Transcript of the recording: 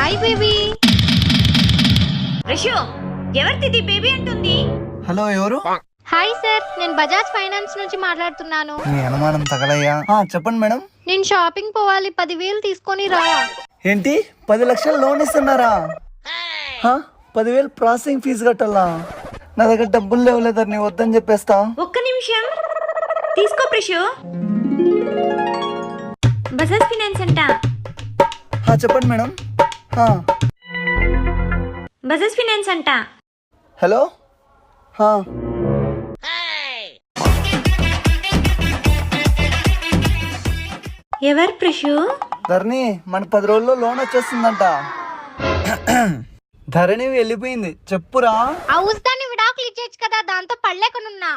Hi baby. Rishu, ఎవరిది baby అంటుంది? Hello, ఎవరు? హాయ్ సార్, నేను బజాజ్ ఫైనాన్స్ నుంచి మాట్లాడుతున్నాను. మీ అనుమానం తగలయ్యా. చెప్పండి మేడం. నేను షాపింగ్ పోవాలి, 10,000 తీసుకొని రా. ఏంటి, 10 లక్షలు లోన్ ఇస్తున్నారా? 10,000 ప్రాసెసింగ్ ఫీజు కట్టాలా? నా దగ్గర డబ్బులు లేవులేదా, నీ వద్దని చెప్పేస్తా. ఒక్క నిమిషం తీసుకో రిషు. బజాజ్ ఫైనాన్స్ అంట. చెప్పండి మేడం. బజాజ్ ఫైనాన్స్ అంట. హలో. ఎవరు ప్రిషు? ధరణి, మన 10 రోజుల్లో లోన్ వచ్చేస్తుందంట. ధరణి వెళ్ళిపోయింది, చెప్పురా. ఆ ఉస్తాన్ని విడాకులు ఇచ్చేచ్చు కదా, దాంతో పడలేకనున్నా.